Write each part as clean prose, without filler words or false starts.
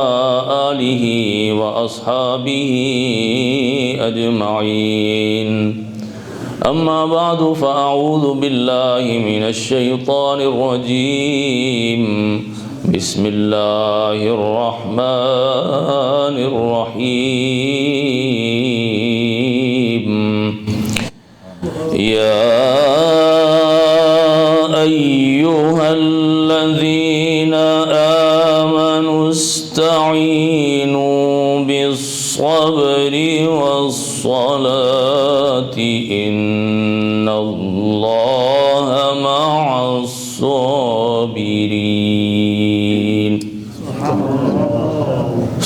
آلہ وأصحابہ اجمعین اما بعد فاعوذ باللہ من الشیطان الرجیم بسم اللہ الرحمن الرحیم یا ایہا الذین آمنوا استعینوا بالصبر والصلاة ان اللہ مع الصابرین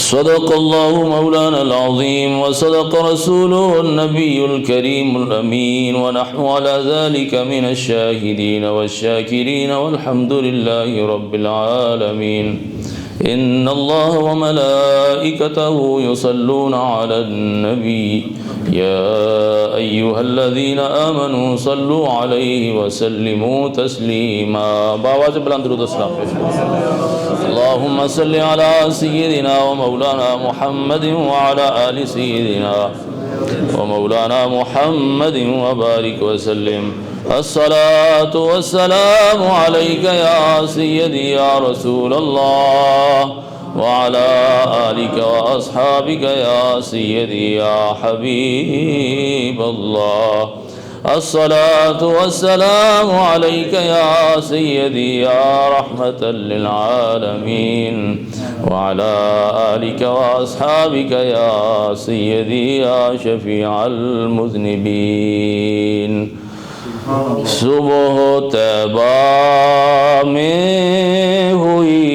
صدق اللہ مولانا العظیم وصدق رسوله النبی الکریم الامین ونحن على ذلك من الشاہدین والشاکرین والحمد للہ رب العالمین ان اللہ وملائکته يصلون على النبی یا ایہا الذین آمنوا صلوا علیہ وسلموا تسلیما باواز بلند درود السلام پیش اللہم صل علی سیدنا ومولانا محمد وعلى آل سیدنا ومولانا محمد وبارک وسلم الصلاة والسلام علیک یا سیدی یا رسول اللہ وعلى آلك وأصحابك يا سيدي يا حبيب الله الصلاة والسلام عليك يا سيدي يا رحمة للعالمين وعلى آلك وأصحابك يا سيدي يا شفيع المذنبين صبح طیبہ میں ہوئی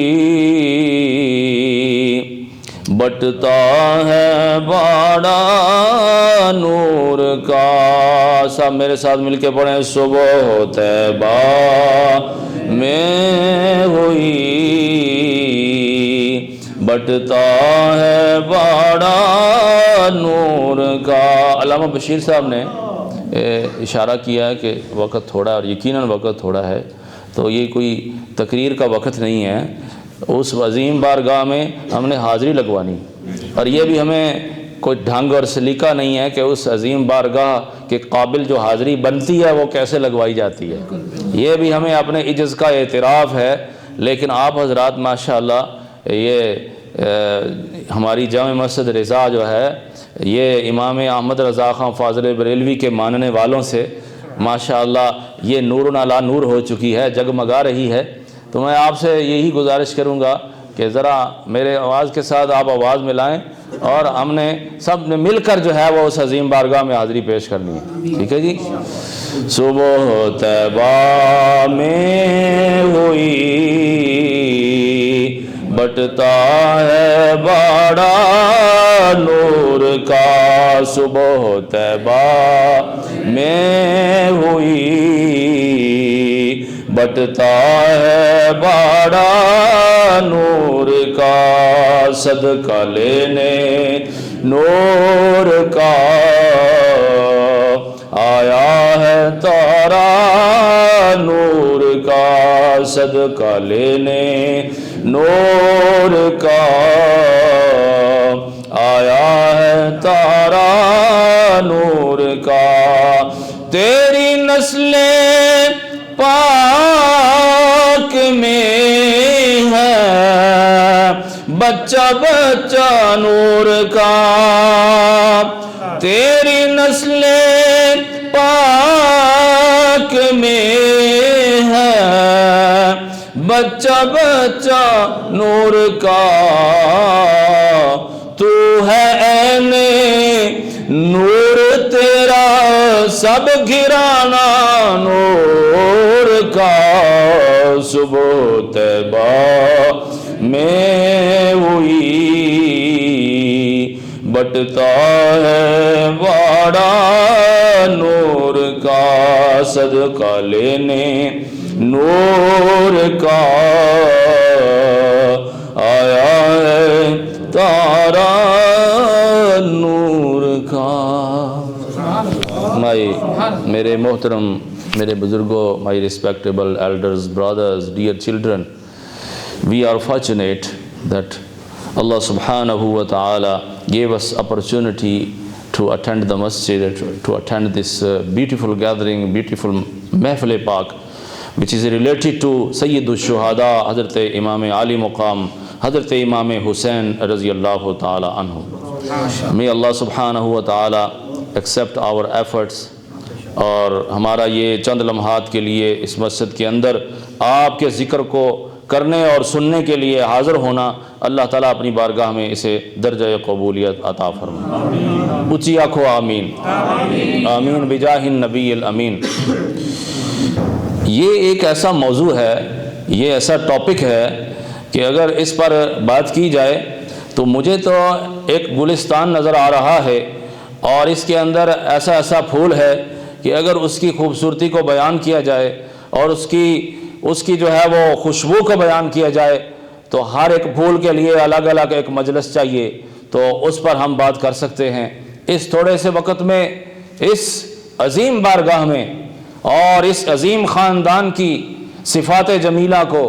بٹتا ہے باڑا نور کا سب میرے ساتھ مل کے پڑھیں صبح طیبہ میں ہوئی بٹتا ہے باڑا نور کا علامہ بشیر صاحب نے اشارہ کیا ہے کہ وقت تھوڑا اور یقیناً وقت تھوڑا ہے تو یہ کوئی تقریر کا وقت نہیں ہے اس عظیم بارگاہ میں ہم نے حاضری لگوانی اور یہ بھی ہمیں کوئی ڈھنگ اور سلیقہ نہیں ہے کہ اس عظیم بارگاہ کے قابل جو حاضری بنتی ہے وہ کیسے لگوائی جاتی ہے یہ بھی ہمیں اپنے عجز کا اعتراف ہے لیکن آپ حضرات ماشاءاللہ یہ ہماری جامع مسجد رضا جو ہے یہ امام احمد رضا خان فاضل بریلوی کے ماننے والوں سے ماشاءاللہ یہ نور علی نور ہو چکی ہے جگمگا رہی ہے تو میں آپ سے یہی گزارش کروں گا کہ ذرا میرے آواز کے ساتھ آپ آواز ملائیں اور ہم نے سب نے مل کر جو ہے وہ اس عظیم بارگاہ میں حاضری پیش کرنی ہے ٹھیک ہے جی صبح طیبہ میں ہوئی بٹتا ہے باڑا نور کا صبح طیبہ میں ہوئی بٹتا ہے باڑا نور کا صدقہ لینے نور کا آیا ہے تارا نور کا صدقہ لینے نور کا آیا ہے تارا نور کا تیری نسل پاک میں ہے بچہ بچہ نور کا تیری نسل پاک میں ہے بچہ بچہ نور کا تو ہے عین نور تیرا سب گھرانا نور کا صبح طیبہ میں ہوئی بٹتا ہے باڑا نور کا صدقہ لینے نور کا آیا ہے تارا نور کا. میرے محترم میرے بزرگوں, my respectable elders, brothers, dear children, we are fortunate that Allah subhanahu wa ta'ala gave us opportunity to attend the masjid, to attend this beautiful gathering, beautiful Mahfil Pak, which is related to Sayyidul Shuhada, Hazrat Imam Ali Muqam, Hazrat Imam Hussain radiyallahu ta'ala anhu. May Allah subhanahu wa ta'ala accept our efforts, اور ہمارا یہ چند لمحات کے لیے اس مسجد کے اندر آپ کے ذکر کو کرنے اور سننے کے لیے حاضر ہونا، اللہ تعالیٰ اپنی بارگاہ میں اسے درجہ قبولیت عطا فرمائے. اونچی آنکھوں آمین آمین بجاہ النبی الامین. یہ ایک ایسا موضوع ہے، یہ ایسا ٹاپک ہے کہ اگر اس پر بات کی جائے تو مجھے تو ایک گلستان نظر آ رہا ہے، اور اس کے اندر ایسا ایسا پھول ہے کہ اگر اس کی خوبصورتی کو بیان کیا جائے اور اس کی جو ہے وہ خوشبو کو بیان کیا جائے تو ہر ایک پھول کے لیے الگ الگ ایک مجلس چاہیے، تو اس پر ہم بات کر سکتے ہیں. اس تھوڑے سے وقت میں اس عظیم بارگاہ میں اور اس عظیم خاندان کی صفات جمیلہ کو،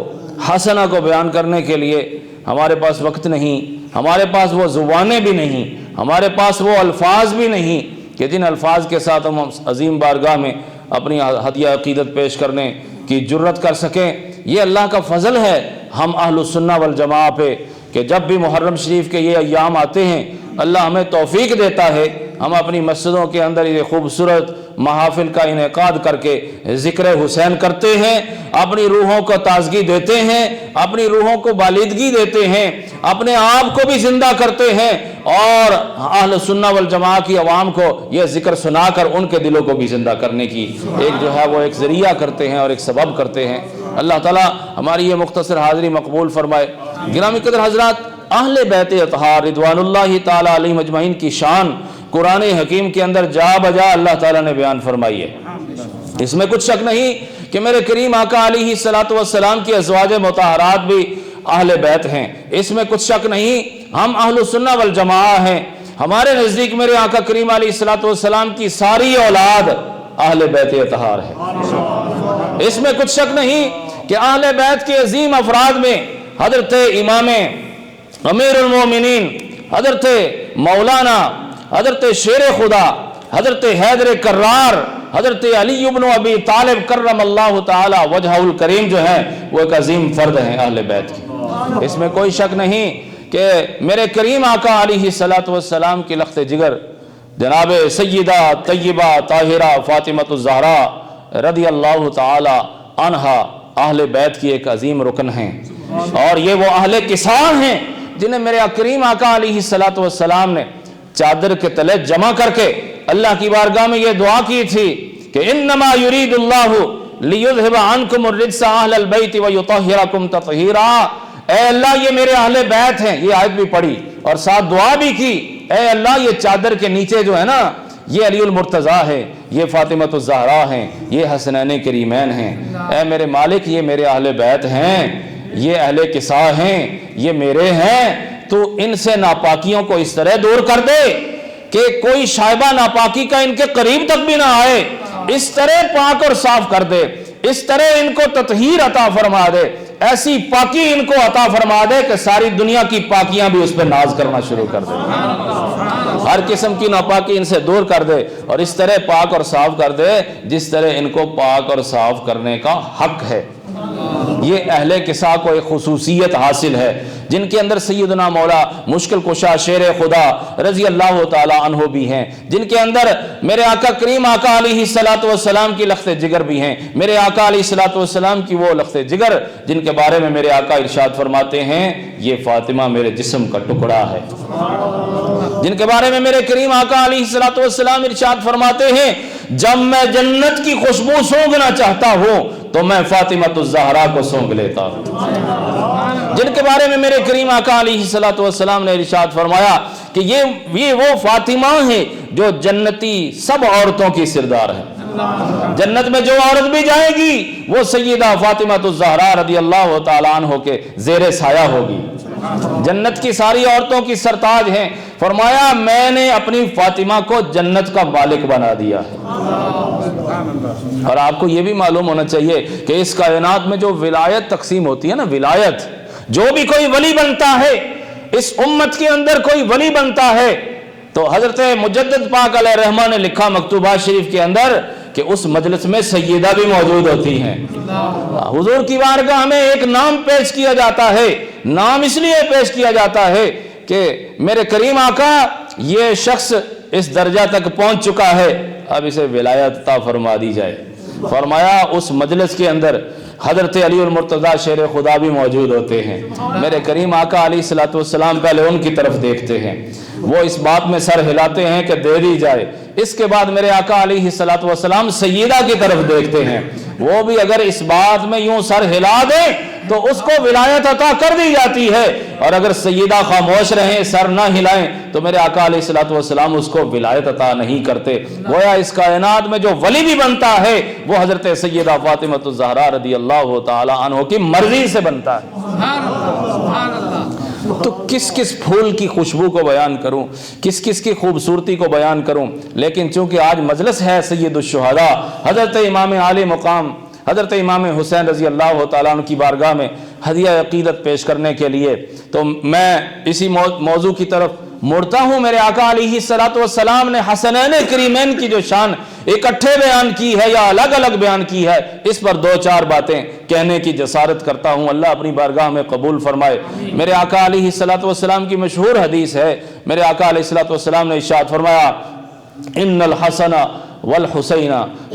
حسنہ کو بیان کرنے کے لیے ہمارے پاس وقت نہیں، ہمارے پاس وہ زبانیں بھی نہیں، ہمارے پاس وہ الفاظ بھی نہیں کہ جن الفاظ کے ساتھ ہم عظیم بارگاہ میں اپنی ہدیہ عقیدت پیش کرنے کی جرت کر سکیں. یہ اللہ کا فضل ہے ہم اہل السنہ والجماعہ پہ کہ جب بھی محرم شریف کے یہ ایام آتے ہیں اللہ ہمیں توفیق دیتا ہے، ہم اپنی مسجدوں کے اندر یہ خوبصورت محافل کا انعقاد کر کے ذکر حسین کرتے ہیں، اپنی روحوں کو تازگی دیتے ہیں، اپنی روحوں کو بالیدگی دیتے ہیں، اپنے آپ کو بھی زندہ کرتے ہیں، اور اہل سنہ والجماعہ کی عوام کو یہ ذکر سنا کر ان کے دلوں کو بھی زندہ کرنے کی ایک جو ہے وہ ایک ذریعہ کرتے ہیں اور ایک سبب کرتے ہیں. اللہ تعالیٰ ہماری یہ مختصر حاضری مقبول فرمائے. گرامی قدر حضرات، اہل بیت اطہار رضوان اللہ تعالی علیہم اجمعین کی شان قرآن حکیم کے اندر جا بجا اللہ تعالیٰ نے بیان فرمائی ہے. اس میں کچھ شک نہیں کہ میرے کریم آقا علیہ الصلوۃ والسلام کی ازواج مطہرات بھی اہل بیت ہیں. اس میں کچھ شک نہیں ہم اہل السنہ والجماعہ ہیں. ہمارے نزدیک میرے آقا کریم علیہ الصلوۃ والسلام کی ساری اولاد اہل بیت اطہار ہے. اس میں کچھ شک نہیں کہ اہل بیت کے عظیم افراد میں حضرت امام امیر المومنین، حضرت مولانا، حضرت شیر خدا، حضرت حیدر کرار، حضرت علی بن ابی طالب کرم اللہ تعالی وجہہ الکریم جو ہے وہ ایک عظیم فرد ہیں اہل بیت کی. اس میں کوئی شک نہیں کہ میرے کریم آقا علیہ الصلوۃ والسلام کی لخت جگر جناب سیدہ طیبہ طاہرہ فاطمہ الزہرا رضی اللہ تعالی عنہا اہل بیت کی ایک عظیم رکن ہیں، اور یہ وہ اہل کساء ہیں جنہیں میرے کریم آقا علیہ الصلوۃ والسلام نے چادر کے تلے جمع کر کے اللہ کی بارگاہ میں یہ دعا کی تھی کہ انما یرید اللہ لیذھب عنکم الرجس اہل البیت ویطہرکم تطہیرا. اے اللہ یہ میرے اہل بیت ہیں، یہ آیت بھی پڑھی اور ساتھ دعا بھی کی. اے اللہ یہ چادر کے نیچے جو ہے نا یہ علی المرتضیٰ ہے، یہ فاطمہ الزہرا ہیں، یہ حسنین کریمین ہیں. اے میرے مالک یہ میرے اہل بیت ہیں، یہ اہل کساء ہیں، یہ میرے ہیں. تو ان سے ناپاکیوں کو اس طرح دور کر دے کہ کوئی شائبہ ناپاکی کا ان کے قریب تک بھی نہ آئے. اس طرح پاک اور صاف کر دے، اس طرح ان کو تطہیر عطا فرما دے، ایسی پاکی ان کو عطا فرما دے کہ ساری دنیا کی پاکیاں بھی اس پہ ناز کرنا شروع کر دے. ہر قسم کی ناپاکی ان سے دور کر دے اور اس طرح پاک اور صاف کر دے جس طرح ان کو پاک اور صاف کرنے کا حق ہے. یہ اہل کساء کو ایک خصوصیت حاصل ہے جن کے اندر سیدنا مولا مشکل کشا شیر خدا رضی اللہ تعالی عنہ بھی ہیں، جن کے اندر میرے آقا کریم آقا علیہ الصلوۃ والسلام کی لخت جگر بھی ہیں. میرے آقا علیہ الصلوۃ والسلام کی وہ لخت جگر جن کے بارے میں میرے آقا ارشاد فرماتے ہیں یہ فاطمہ میرے جسم کا ٹکڑا ہے، جن کے بارے میں میرے کریم آقا علیہ الصلوۃ والسلام ارشاد فرماتے ہیں جب میں جنت کی خوشبو سونگھنا چاہتا ہوں تو میں فاطمہ الزہرا کو سونگ لیتا ہوں، جن کے بارے میں میرے کریم آقا علیہ الصلوۃ والسلام نے ارشاد فرمایا کہ یہ وہ فاطمہ ہیں جو جنتی سب عورتوں کی سردار ہے. جنت میں جو عورت بھی جائے گی وہ سیدہ فاطمہ الزہرا رضی اللہ تعالیٰ عنہ کے زیر سایہ ہوگی. جنت کی ساری عورتوں کی سرتاج ہیں. فرمایا میں نے اپنی فاطمہ کو جنت کا مالک بنا دیا ہے. اور آپ کو یہ بھی معلوم ہونا چاہیے کہ اس کائنات میں جو ولایت تقسیم ہوتی ہے نا، ولایت جو بھی کوئی ولی بنتا ہے اس امت کے اندر کوئی ولی بنتا ہے تو حضرت مجدد پاک علیہ الرحمہ نے لکھا مکتوبات شریف کے اندر کہ اس مجلس میں سیدہ بھی موجود ہوتی ہیں۔ حضور کی بارگاہ میں ایک نام پیش کیا جاتا ہے، نام اس لیے پیش کیا جاتا ہے کہ میرے کریم آقا یہ شخص اس درجہ تک پہنچ چکا ہے، اب اسے ولایت عطا فرما دی جائے۔ فرمایا اس مجلس کے اندر حضرت علی المرتضیٰ شیر خدا بھی موجود ہوتے ہیں۔ میرے کریم آقا علیہ الصلوۃ والسلام پہلے ان کی طرف دیکھتے ہیں، وہ اس بات میں سر ہلاتے ہیں کہ دے دی جائے۔ اس کے بعد میرے آقا علیہ الصلوۃ والسلام سیدہ کی طرف دیکھتے ہیں، وہ بھی اگر اس بات میں یوں سر ہلا دیں تو اس کو ولایت عطا کر دی جاتی ہے، اور اگر سیدہ خاموش رہیں، سر نہ ہلائیں، تو میرے آقا علیہ الصلوۃ والسلام اس کو ولایت عطا نہیں کرتے۔ گویا اس کائنات میں جو ولی بھی بنتا ہے وہ حضرت سیدہ فاطمہ الزہرا رضی اللہ تعالی عنہ کی مرضی سے بنتا ہے۔ تو کس کس پھول کی خوشبو کو بیان کروں، کس کس کی خوبصورتی کو بیان کروں، لیکن چونکہ آج مجلس ہے سید الشہداء حضرت امام عالی مقام حضرت امام حسین رضی اللہ تعالیٰ عنہ کی بارگاہ میں ہدیہ عقیدت پیش کرنے کے لیے، تو میں اسی موضوع کی طرف مڑتا ہوں۔ میرے آقا علیہ الصلوۃ والسلام نے حسنین کریمین کی جو شان اکٹھے بیان کی ہے یا الگ الگ بیان کی ہے، اس پر دو چار باتیں کہنے کی جسارت کرتا ہوں، اللہ اپنی بارگاہ میں قبول فرمائے۔ میرے آقا علیہ الصلوۃ والسلام کی مشہور حدیث ہے، میرے آقا علیہ الصلوۃ والسلام نے ارشاد فرمایا ان الحسن والحسین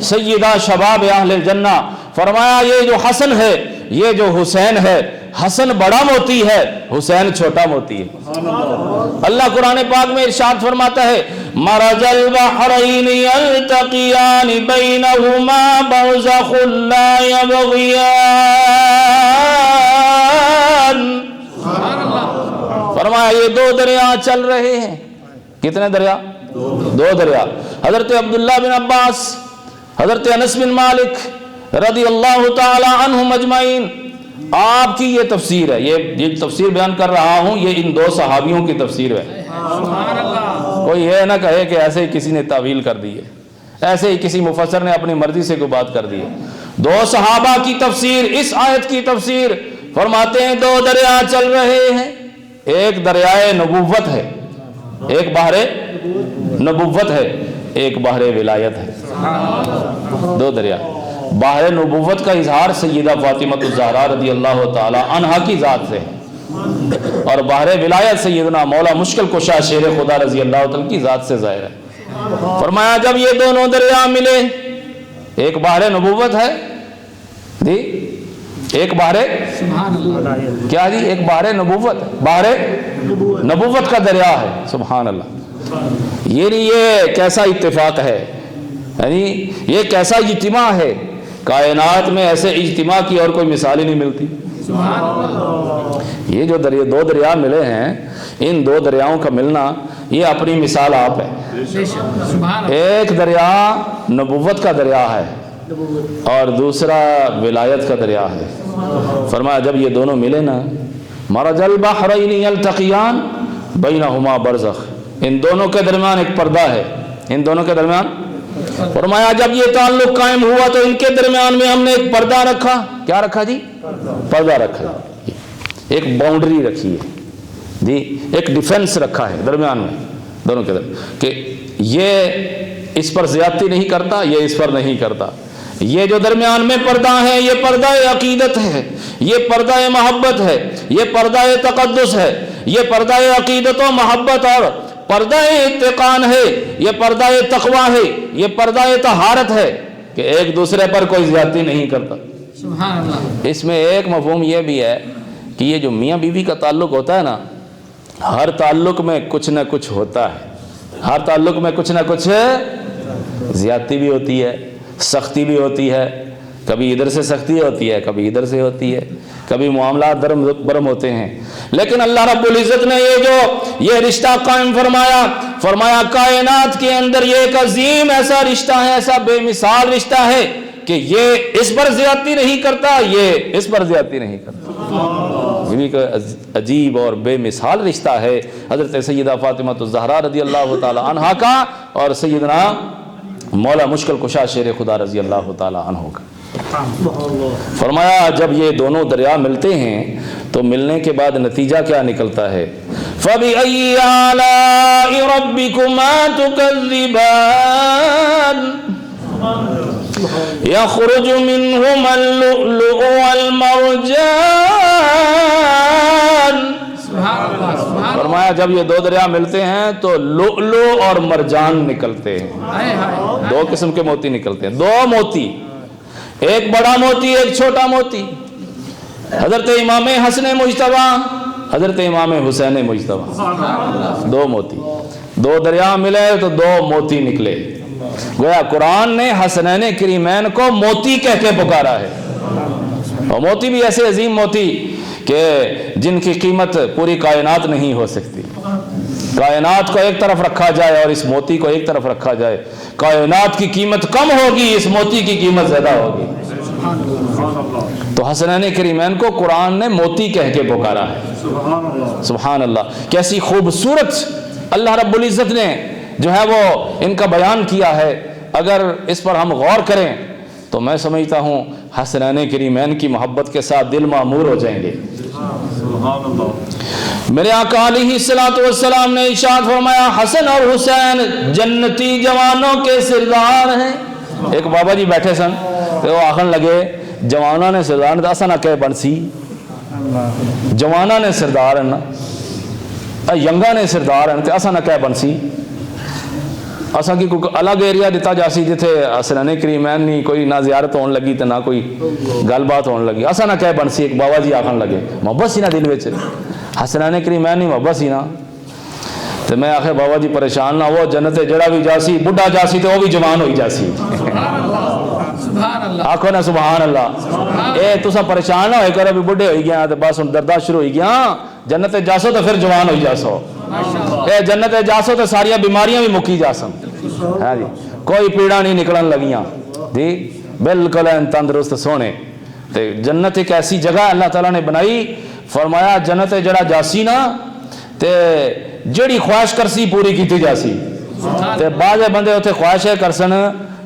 سیدا شباب اہل الجنہ۔ فرمایا یہ جو حسن ہے، یہ جو حسین ہے، حسن بڑا موتی ہے، حسین چھوٹا موتی ہے۔ اللہ قرآن پاک میں ارشاد فرماتا ہے مرج البحرین یلتقیان بینہما برزخ لا یبغیان۔ فرمایا یہ دو دریا چل رہے ہیں۔ کتنے دریا؟ دو دریا۔ حضرت عبداللہ بن عباس، حضرت انس بن مالک رضی اللہ تعالی عنہم اجمعین، آپ کی یہ تفسیر ہے، یہ تفسیر بیان کر رہا ہوں، یہ ان دو صحابیوں کی تفسیر ہے۔ کوئی یہ نہ کہے کہ ایسے ہی کسی نے تعویل کر دی ہے، ایسے ہی کسی مفسر نے اپنی مرضی سے کوئی بات کر دی ہے۔ دو صحابہ کی تفسیر، اس آیت کی تفسیر، فرماتے ہیں دو دریا چل رہے ہیں، ایک دریائے نبوت ہے، ایک بحر نبوت ہے، ایک بحر ولایت ہے۔ دو دریا، بحر نبوت کا اظہار سیدہ فاطمہ الزہرا رضی اللہ تعالی عنہا کی ذات سے ہے، اور بحر ولایت سیدنا مولا مشکل کشا شیر خدا رضی اللہ تعالی کی ذات سے ظاہر ہے۔ فرمایا جب یہ دونوں دریا ملے، ایک بحر نبوت ہے جی، ایک بحر کیا جی، ایک بحر نبوت، بحر نبوت کا دریا ہے۔ سبحان اللہ، یہ کیسا اتفاق ہے، یعنی یہ کیسا اجتماع ہے، کائنات میں ایسے اجتماع کی اور کوئی مثال ہی نہیں ملتی۔ یہ جو دو دریا ملے ہیں، ان دو دریاؤں کا ملنا یہ اپنی مثال آپ ہے۔ ایک دریا نبوت کا دریا ہے اور دوسرا ولایت کا دریا ہے۔ فرمایا جب یہ دونوں ملے نا، مرج البحرین یلتقیان بینہما برزخ، ان دونوں کے درمیان ایک پردہ ہے، ان دونوں کے درمیان۔ فرمایا جب یہ تعلق قائم ہوا تو ان کے درمیان میں ہم نے ایک پردہ رکھا۔ کیا رکھا جی؟ پردہ رکھا، ایک باؤنڈری رکھی ہے جی، ایک ڈیفنس رکھا ہے درمیان میں دونوں کے درمیان، کہ یہ اس پر زیادتی نہیں کرتا، یہ اس پر نہیں کرتا۔ یہ جو درمیان میں پردہ ہے، یہ پردہ عقیدت ہے، یہ پردہ محبت ہے، یہ پردہ تقدس ہے، یہ پردہ عقیدت و محبت اور پردہ اتقان ہے، یہ پردہ تقوی ہے، یہ پردہ طہارت ہے کہ ایک دوسرے پر کوئی زیادتی نہیں کرتا۔ سبحان اللہ۔ اس میں ایک مفہوم یہ بھی ہے کہ یہ جو میاں بیوی کا تعلق ہوتا ہے نا، ہر تعلق میں کچھ نہ کچھ ہوتا ہے، ہر تعلق میں کچھ نہ کچھ زیادتی بھی ہوتی ہے، سختی بھی ہوتی ہے، کبھی ادھر سے سختی ہوتی ہے، کبھی ادھر سے ہوتی ہے، کبھی معاملات درم برم ہوتے ہیں، لیکن اللہ رب العزت نے یہ رشتہ قائم فرمایا کائنات کے اندر یہ ایک عظیم ایسا رشتہ ہے، ایسا بے مثال رشتہ ہے کہ یہ اس پر زیادتی نہیں کرتا، یہ اس پر زیادتی نہیں کرتا۔ یہ بھی عجیب اور بے مثال رشتہ ہے حضرت سیدہ فاطمہ الزہرا رضی اللہ تعالی عنہا کا اور سیدنا مولا مشکل کشا شیر خدا رضی اللہ تعالی عنہ کا۔ فرمایا جب یہ دونوں دریا ملتے ہیں تو ملنے کے بعد نتیجہ کیا نکلتا ہے؟ فَبِأَيِّ آلَاءِ رَبِّكُمَا تُكَذِّبَانِ يَخْرُجُ مِنْهُمَا اللُّؤْلُؤُ وَالْمَرْجَانُ۔ فرمایا جب یہ دو دریا ملتے ہیں تو لؤلؤ اور مرجان نکلتے ہیں، دو قسم کے موتی نکلتے ہیں، دو موتی، ایک بڑا موتی ایک چھوٹا موتی، حضرت امام حسن مجتبی حضرت امام حسین مجتبی، دو موتی، دو دریا ملے تو دو موتی نکلے۔ گویا قرآن نے حسنین کریمین کو موتی کہہ کے پکارا ہے، اور موتی بھی ایسے عظیم موتی کہ جن کی قیمت پوری کائنات نہیں ہو سکتی۔ کائنات کو ایک طرف رکھا جائے اور اس موتی کو ایک طرف رکھا جائے، کائنات کی قیمت کم ہوگی، اس موتی کی قیمت زیادہ ہوگی۔ تو حسنین کریمین کو قرآن نے موتی کہہ کے پکارا ہے۔ سبحان اللہ، کیسی خوبصورت اللہ رب العزت نے جو ہے وہ ان کا بیان کیا ہے۔ اگر اس پر ہم غور کریں تو میں سمجھتا ہوں حسنین کریمین کی محبت کے ساتھ دل معمور ہو جائیں گے۔ میرے آقا علیہ الصلوۃ والسلام نے ارشاد فرمایا حسن اور حسین جنتی جوانوں کے سردار ہیں۔ ایک بابا جی بیٹھے سن تو وہ آخن لگے جوانوں نے سردار نے اسا نہ کہ بنسی، جوانوں نے سردار ہیں، ینگا نے سردار ہیں تو اسا نہ کہ بنسی، اسا کی کوئی الگ ایریا دیتا جاسی جتھے حسنین کریمین نہیں کوئی نہ زیارت ہون لگی تو نہ کوئی گل بات ہون لگی، اسا نہ کہ بنسی۔ ایک بابا جی آخن لگے محبت سی نہ دل وچ حسنین کریمین نہیں محبت سی نا، تو میں آخر بابا جی پریشان نہ ہو، جنت جڑا بھی جاسی بڑھا جاسی تو وہ بھی جوان ہوئی جاسی۔ آخو نا سبحان اللہ۔ اے تسا پریشان نہ ہوئے کرو بھی بڑھے ہوئی گیا تو بس ان دردہ شروع ہوئی گیا، جنت جاسو تو پھر جوان ہوئی جاسو، اے جنت جاسو تو ساریاں بیماریاں بھی مکی جاسن، ہاں جی کوئی پیڑا نہیں نکلن لگیاں جی، بالکل تندرست سونے۔ تو جنت ایک ایسی جگہ اللہ تعالیٰ نے بنائی، فرمایا جنت جڑا جاسی نا تے جڑی خواہش کرسی پوری کیتی جاسی۔ تے بعض بندے اتنے خواہش ہے کرسن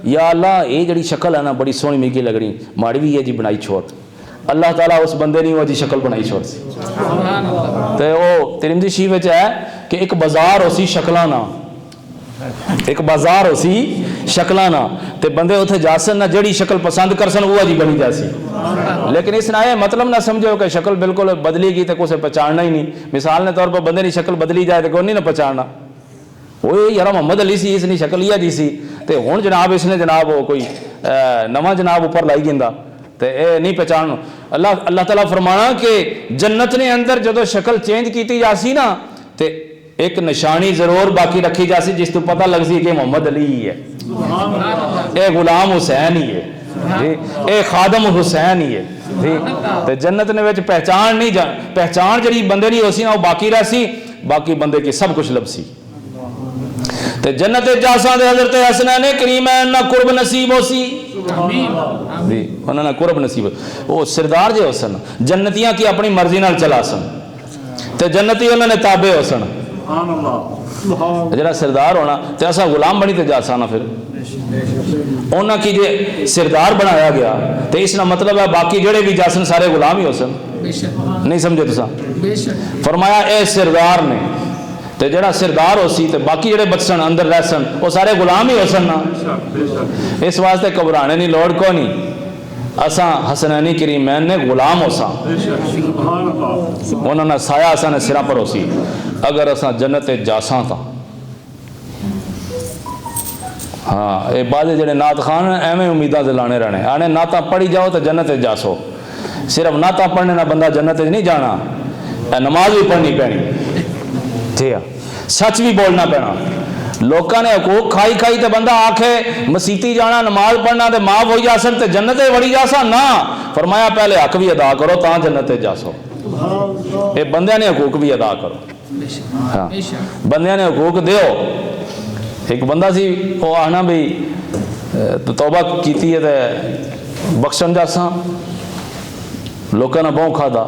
یا اللہ یہ جڑی شکل ہے نا بڑی سونی میگی لگنی ماڑی بھی یہ جی بنائی چھوڑ، اللہ تعالیٰ اس بندے نہیں وہ جی شکل بنائی چھوڑ سی۔ تے وہ ترمذی شریف وچ ہے کہ ایک بازار ہو سی شکلاں نا، ایک بازار ہو سی شکلاں نا، تے بندے اتنے جاسن نہ جڑی شکل پسند کرسن وہ جی بنی جاسی۔ لیکن اس نے یہ مطلب نہ سمجھو کہ شکل بالکل بدلی گئی تو کسے پہچاننا ہی نہیں۔ مثال نے طور پر بندے کی شکل بدلی جائے تو کوئی نہیں نہ پہچاننا، وہ یار محمد علی سی اس نے شکل یہ جی سی تے ہن جناب اس نے جناب وہ کوئی نواں جناب اوپر لائی گیندا تے اے نہیں پہچان۔ اللہ تعالیٰ فرمانا کہ جنت نے اندر جدو شکل چینج کیتی جاسی نا تے ایک نشانی ضرور باقی رکھی جاسی جس تو پتہ لگ سی کہ محمد علی ہی ہے، اے غلام حسین ہی ہے، اے خادم حسین ہی ہے۔ تے جنت نے وچ پہچان نہیں پہچان جڑی بندے نہیں ہو سی نا وہ باقی رہ سی، باقی بندے کی سب کچھ لب سی۔ تے جنت جاساں دے حضرت حسنین کریمین نہ قرب نصیب ہو سی، انہوں نے قرب نصیب وہ سردار جے ہو سن، جنتیاں کی اپنی مرضی نال چلا سن تے جنتی انہوں نے تابع ہو سن۔ جڑا سردار ہونا تے ایسا غلام بنی تے جاسا نا پھر انہاں کی جے سردار بنایا گیا تے اس کا مطلب ہے باقی جڑے بھی جاسن سارے غلام ہی ہو سن۔ نہیں سمجھے تساں؟ فرمایا اے سردار نے تے جڑا سردار ہو سی تے باقی جڑے بچسن اندر رہ سن وہ سارے غلام ہی ہو سن نا۔ اس واسطے گھبرانے نہیں لوڑ کو نہیں، اساں حسنین کریمین نے غلام ہو سا، انہوں نے سایہ اساں نے سرا پر ہو سی۔ اگر اساں جنت جاساں تا ہاں اے بعد جڑے نعت خان ایویں امیداں تے لانے رہنے آنے نعتاں پڑھی جاؤ تو جنت جاسو، صرف نعتاں پڑھنے نہ بندہ جنت نہیں جانا، نماز بھی پڑھنی پینی، ٹھیک ہے سچ بھی بولنا پینا۔ لوکاں نے حقوق کھائی کھائی تے بندہ آکھے مسیتی جانا نماز پڑھنا تے معاف ہوئی جاسن تے جنت وڑی جاسا نہ، فرمایا پہلے حق بھی ادا کرو تاں جنت جاسو۔ اے بندیاں نے حقوق بھی ادا کرو، ہاں بندیاں نے حقوق دیو۔ ایک بندہ سی وہ آنا بھی توبہ کیتی ہے تے بخشن جاساں، لوکاں نے بہت کھادا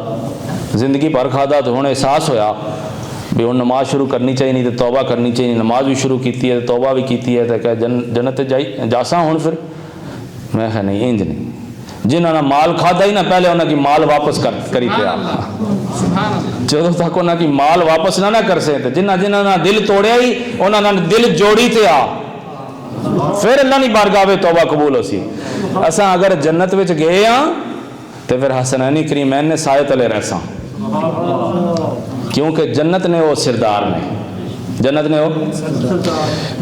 زندگی بھر کھادا تو ہن احساس ہویا بھی ہن نماز شروع کرنی چاہیے نہیں تو توبہ کرنی چاہیے، نماز بھی شروع کیتی ہے توبہ بھی کیتی ہے تو کہ جنت جاساں ہن پھر میں کہا نہیں انج نہیں، جنہوں نے مال کھادا ہی نہ پہلے انہوں کی مال واپس کری پہ آپ جدو تک انہوں کی مال واپس نہ کر سکتے جنہوں نے دل توڑیا ہی انہوں نے دل جوڑی تے آ پھر اللہ نہیں بارگاہ توبہ قبول ہو سی اساں اگر جنت وچ گئے ہاں تو پھر حسنین کریمین نے سائے تلے رہساں کیونکہ جنت نے وہ سردار نے جنت نے وہ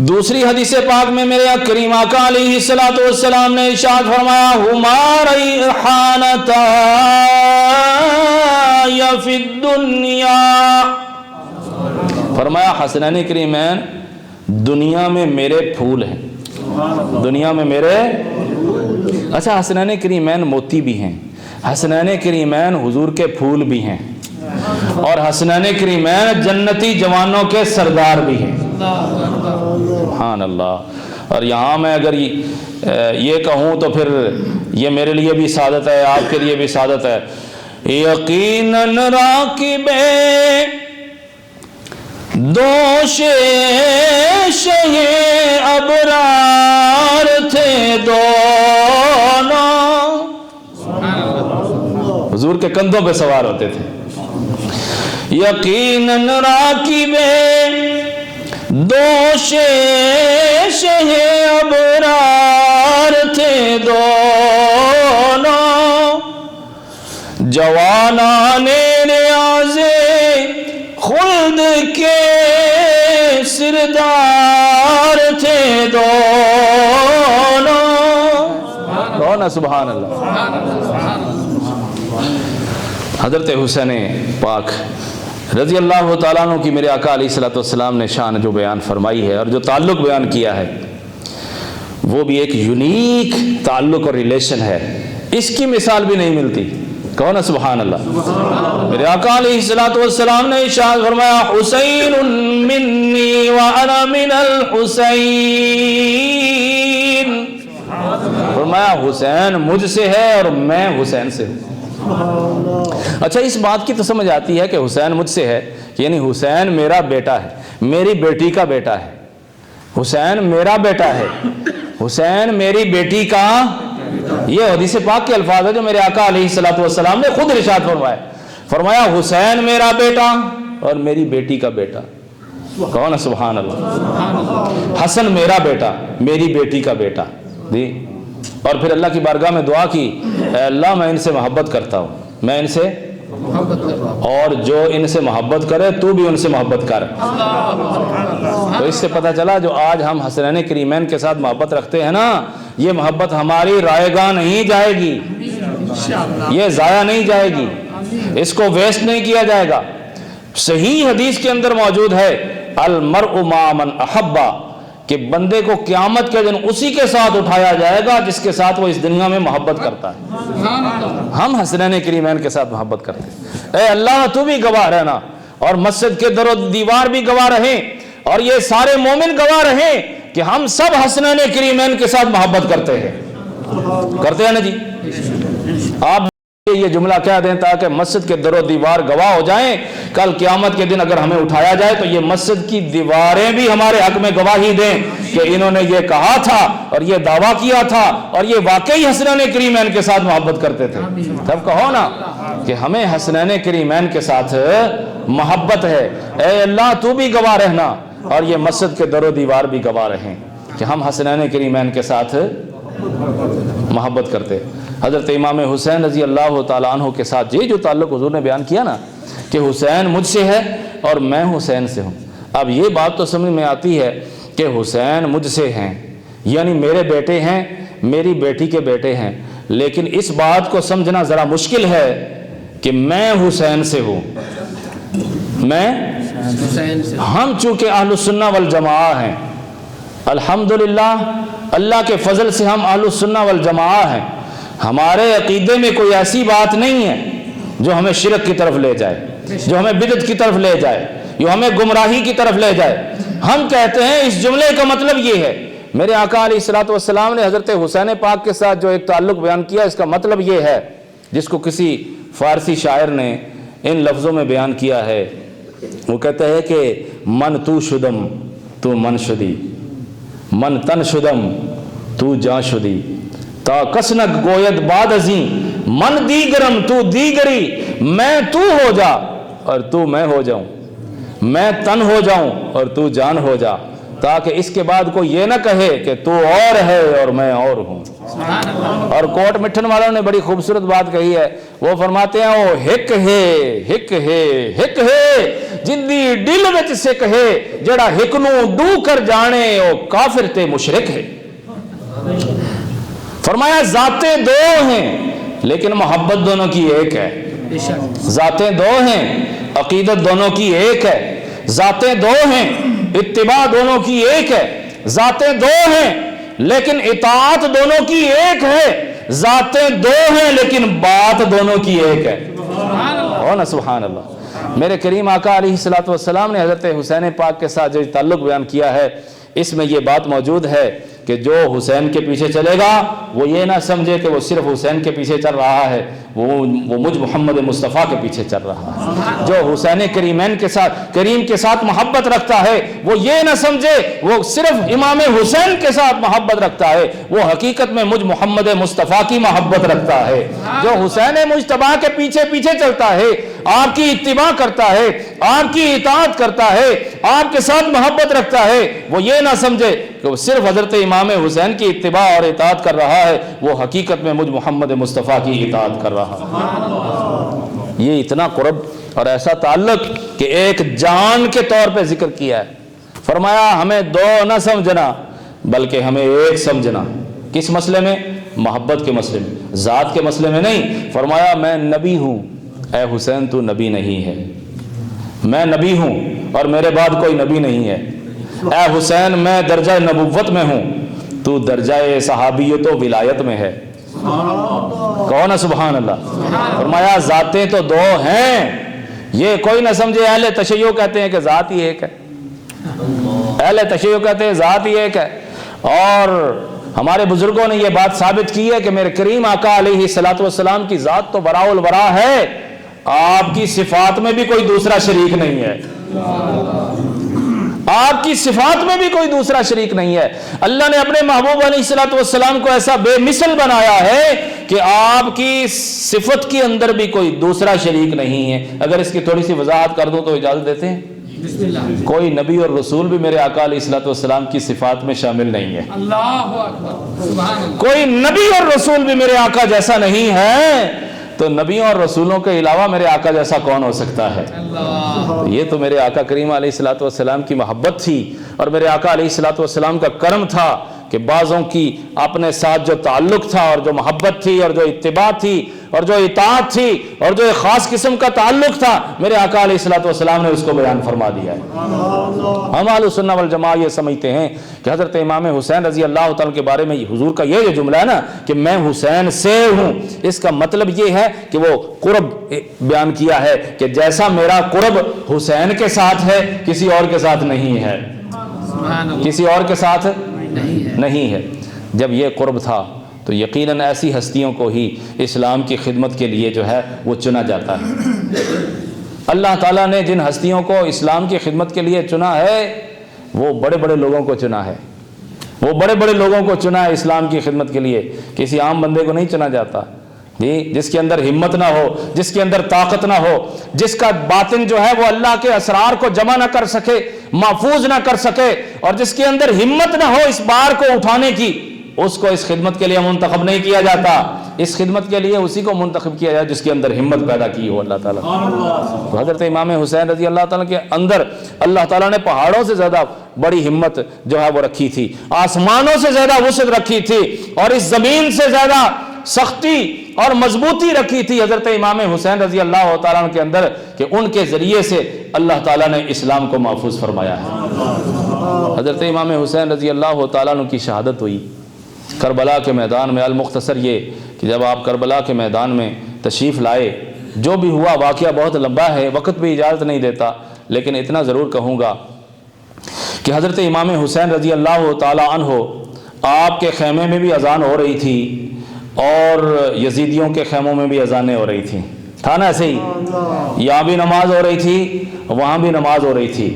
دوسری حدیث پاک میں میرے کریم آقا علیہ السلام نے ارشاد فرمایا ہما ریحانتا یا فی الدنیا فرمایا حسنین کریمین دنیا میں میرے پھول ہیں دنیا میں میرے اچھا حسنین کریمین موتی بھی ہیں حسنین کریمین حضور کے پھول بھی ہیں اور حسنین کریمین جنتی جوانوں کے سردار بھی ہیں سبحان اللہ اور یہاں میں اگر یہ کہوں تو پھر یہ میرے لیے بھی سعادت ہے آپ کے لیے بھی سعادت ہے یقیناً راکب دوش شہ ابرار تھے دونوں حضور کے کندھوں پہ سوار ہوتے تھے یقیناً راکب دوش شہ ابرار تھے دونوں جوانان ریاض خلد کے سردار تھے دونوں کون ہے سبحان اللہ حضرت حسین پاک رضی اللہ تعالیٰ عنہ کی میرے آقا علیہ السلام نے شان جو بیان فرمائی ہے اور جو تعلق بیان کیا ہے وہ بھی ایک یونیک تعلق اور ریلیشن ہے اس کی مثال بھی نہیں ملتی کون ہے سبحان اللہ میرے آقا علیہ السلام نے ارشاد فرمایا حسین منی وانا من الحسین فرمایا حسین مجھ سے ہے اور میں حسین سے ہوں اچھا اس بات کی تو سمجھ آتی ہے کہ حسین مجھ سے ہے یعنی حسین میرا بیٹا ہے میری بیٹی کا بیٹا ہے حسین میرا بیٹا ہے حسین میری بیٹی کا یہ حدیث پاک کے الفاظ ہے جو میرے آقا علیہ السلام نے خود ارشاد فرمایا حسین میرا بیٹا اور میری بیٹی کا بیٹا کون ہے سبحان اللہ حسن میرا بیٹا میری بیٹی کا بیٹا دی اور پھر اللہ کی بارگاہ میں دعا کی اے اللہ میں ان سے محبت کرتا ہوں میں ان سے اور جو ان سے محبت کرے تو بھی ان سے محبت کر تو اس سے پتہ چلا جو آج ہم حسنین کریمین کے ساتھ محبت رکھتے ہیں نا یہ محبت ہماری رائے گاہ نہیں جائے گی یہ ضائع نہیں جائے گی اس کو ویسٹ نہیں کیا جائے گا صحیح حدیث کے اندر موجود ہے المرء مع من احبا کہ بندے کو قیامت کے دن اسی کے ساتھ اٹھایا جائے گا جس کے ساتھ وہ اس دنیا میں محبت کرتا ہے ہم حسنین کریمین کے ساتھ محبت کرتے ہیں اے اللہ تو بھی گواہ رہنا اور مسجد کے در و دیوار بھی گواہ رہیں اور یہ سارے مومن گواہ رہیں کہ ہم سب حسنین کریمین کے ساتھ محبت کرتے ہیں نا جی آپ یہ جملہ کہہ دیں تاکہ مسجد کے در و دیوار گواہ ہو جائیں کل قیامت کے دن اگر ہمیں اٹھایا جائے تو یہ مسجد کی دیواریں بھی ہمارے حق میں گواہی دیں کہ انہوں نے یہ کہا تھا اور یہ دعویٰ کیا تھا اور یہ واقعی حسنین کریمین کے ساتھ محبت کرتے تھے تب کہو نا کہ ہمیں حسنین کریمین کے ساتھ محبت ہے اے اللہ تو بھی گواہ رہنا اور یہ مسجد کے در و دیوار بھی گواہ رہیں کہ ہم حسنین کریمین کے ساتھ محبت کرتے حضرت امام حسین رضی اللہ تعالیٰ عنہ کے ساتھ یہ جو تعلق حضور نے بیان کیا نا کہ حسین مجھ سے ہے اور میں حسین سے ہوں اب یہ بات تو سمجھ میں آتی ہے کہ حسین مجھ سے ہیں یعنی میرے بیٹے ہیں میری بیٹی کے بیٹے ہیں لیکن اس بات کو سمجھنا ذرا مشکل ہے کہ میں حسین سے ہوں میں ہم چونکہ اہل السنہ والجماعہ ہیں الحمدللہ اللہ کے فضل سے ہم اہل السنہ والجماعہ ہیں ہمارے عقیدے میں کوئی ایسی بات نہیں ہے جو ہمیں شرک کی طرف لے جائے جو ہمیں بدعت کی طرف لے جائے جو ہمیں گمراہی کی طرف لے جائے ہم کہتے ہیں اس جملے کا مطلب یہ ہے میرے آقا علیہ السلام نے حضرت حسین پاک کے ساتھ جو ایک تعلق بیان کیا اس کا مطلب یہ ہے جس کو کسی فارسی شاعر نے ان لفظوں میں بیان کیا ہے وہ کہتا ہے کہ من تو شدم تو من شدی من تن شدم تو جان شدی تا کسنک گوید بعد ازیں من دیگرم تو دیگری، میں تو ہو جا اور تو میں ہو جاؤں، میں تن ہو جاؤں اور تو جان ہو جا، تاکہ اس کے بعد کوئی یہ نہ کہے کہ تو اور ہے اور میں اور ہوں۔ اور کوٹ مٹھن والوں نے بڑی خوبصورت بات کہی ہے، وہ فرماتے ہیں وہ ہک ہے جندی دل وچ سکھ ہے، جڑا ہک نو ڈو کر جانے او کافر تے مشرک ہے۔ فرمایا ذاتیں دو ہیں لیکن محبت دونوں کی ایک ہے، ذاتیں دو ہیں عقیدت دونوں کی ایک ہے، ذاتیں دو ہیں اتباع دونوں کی ایک ہے، ذاتیں دو ہیں لیکن اطاعت دونوں کی ایک ہے، ذاتیں دو ہیں لیکن بات دونوں کی ایک ہے۔ ہو نا سبحان اللہ۔ میرے کریم آقا علیہ السلام نے حضرت حسین پاک کے ساتھ جو تعلق بیان کیا ہے، اس میں یہ بات موجود ہے کہ جو حسین کے پیچھے چلے گا وہ یہ نہ سمجھے کہ وہ صرف حسین کے پیچھے چل رہا ہے، وہ مجھ محمد مصطفیٰ کے پیچھے چل رہا ہے۔ جو حسین کریم کے ساتھ محبت رکھتا ہے وہ یہ نہ سمجھے وہ صرف امام حسین کے ساتھ محبت رکھتا ہے، وہ حقیقت میں مجھ محمد مصطفیٰ کی محبت رکھتا ہے۔ جو حسین مجتبیٰ کے پیچھے پیچھے چلتا ہے، آپ کی اتباع کرتا ہے، آپ کی اطاعت کرتا ہے، آپ کے ساتھ محبت رکھتا ہے، وہ یہ نہ سمجھے کہ وہ صرف حضرت امام حسین کی اتباع اور اطاعت کر رہا ہے، وہ حقیقت میں مجھ محمد مصطفیٰ کی اطاعت کر رہا ہے۔ یہ اتنا قرب اور ایسا تعلق کہ ایک جان کے طور پہ ذکر کیا ہے۔ فرمایا ہمیں دو نہ سمجھنا بلکہ ہمیں ایک سمجھنا۔ کس مسئلے میں؟ محبت کے مسئلے میں، ذات کے مسئلے میں نہیں۔ فرمایا میں نبی ہوں، اے حسین تو نبی نہیں ہے، میں نبی ہوں اور میرے بعد کوئی نبی نہیں ہے۔ اے حسین میں درجہ نبوت میں ہوں، تو درجہ صحابیت و ولایت میں ہے۔ کہو نا سبحان اللہ۔ فرمایا ذاتیں تو دو ہیں، یہ کوئی نہ سمجھے اہل تشیع کہتے ہیں کہ ذات ہی ایک ہے، اہل تشیع کہتے ہیں ذات ہی ایک ہے۔ اور ہمارے بزرگوں نے یہ بات ثابت کی ہے کہ میرے کریم آقا علیہ السلام کی ذات تو براء البراء ہے، آپ کی صفات میں بھی کوئی دوسرا شریک نہیں ہے، آپ کی صفات میں بھی کوئی دوسرا شریک نہیں ہے۔ اللہ نے اپنے محبوب علیہ السلام کو ایسا بے مثل بنایا ہے کہ آپ کی صفت کے اندر بھی کوئی دوسرا شریک نہیں ہے۔ اگر اس کی تھوڑی سی وضاحت کر دوں تو اجازت دیتے ہیں؟ کوئی نبی اور رسول بھی میرے آقا علیہ السلام کی صفات میں شامل نہیں ہے۔ کوئی نبی اور رسول بھی میرے آقا جیسا نہیں ہے، تو نبیوں اور رسولوں کے علاوہ میرے آقا جیسا کون ہو سکتا ہے؟ یہ تو میرے آقا کریم علیہ السلام کی محبت تھی، اور میرے آقا علیہ السلام کا کرم تھا کہ بعضوں کی اپنے ساتھ جو تعلق تھا اور جو محبت تھی اور جو اتباع تھی اور جو اطاعت تھی اور جو ایک خاص قسم کا تعلق تھا، میرے آقا علیہ السلام نے اس کو بیان فرما دیا ہے۔ ہم اہل سنت والجماعہ یہ سمجھتے ہیں کہ حضرت امام حسین رضی اللہ تعالیٰ کے بارے میں حضور کا یہ جو جملہ ہے نا کہ میں حسین سے ہوں، اس کا مطلب یہ ہے کہ وہ قرب بیان کیا ہے کہ جیسا میرا قرب حسین کے ساتھ ہے کسی اور کے ساتھ نہیں ہے، کسی اور کے ساتھ نہیں ہے۔ جب یہ قرب تھا تو یقیناً ایسی ہستیوں کو ہی اسلام کی خدمت کے لیے جو ہے وہ چنا جاتا ہے۔ اللہ تعالیٰ نے جن ہستیوں کو اسلام کی خدمت کے لیے چنا ہے وہ بڑے بڑے لوگوں کو چنا ہے، وہ بڑے بڑے لوگوں کو چنا ہے اسلام کی خدمت کے لیے، کسی عام بندے کو نہیں چنا جاتا جی، جس کے اندر ہمت نہ ہو، جس کے اندر طاقت نہ ہو، جس کا باطن جو ہے وہ اللہ کے اسرار کو جمع نہ کر سکے، محفوظ نہ کر سکے، اور جس کے اندر ہمت نہ ہو اس بار کو اٹھانے کی، اس کو اس خدمت کے لیے منتخب نہیں کیا جاتا۔ اس خدمت کے لیے اسی کو منتخب کیا جائے جس کے اندر ہمت پیدا کی ہو اللہ تعالیٰ۔ تو حضرت امام حسین رضی اللہ تعالیٰ کے اندر اللہ تعالیٰ نے پہاڑوں سے زیادہ بڑی ہمت جو ہے وہ رکھی تھی، آسمانوں سے زیادہ وسعت رکھی تھی، اور اس زمین سے زیادہ سختی اور مضبوطی رکھی تھی حضرت امام حسین رضی اللہ تعالیٰ کے اندر، کہ ان کے ذریعے سے اللہ تعالیٰ نے اسلام کو محفوظ فرمایا ہے۔ حضرت امام حسین رضی اللہ تعالیٰ کی شہادت ہوئی کربلا کے میدان میں۔ المختصر یہ کہ جب آپ کربلا کے میدان میں تشریف لائے، جو بھی ہوا واقعہ بہت لمبا ہے، وقت بھی اجازت نہیں دیتا، لیکن اتنا ضرور کہوں گا کہ حضرت امام حسین رضی اللہ تعالیٰ عنہ آپ کے خیمے میں بھی اذان ہو رہی تھی اور یزیدیوں کے خیموں میں بھی اذانیں ہو رہی تھیں۔ تھا نا ایسے ہی؟ یہاں بھی نماز ہو رہی تھی، وہاں بھی نماز ہو رہی تھی،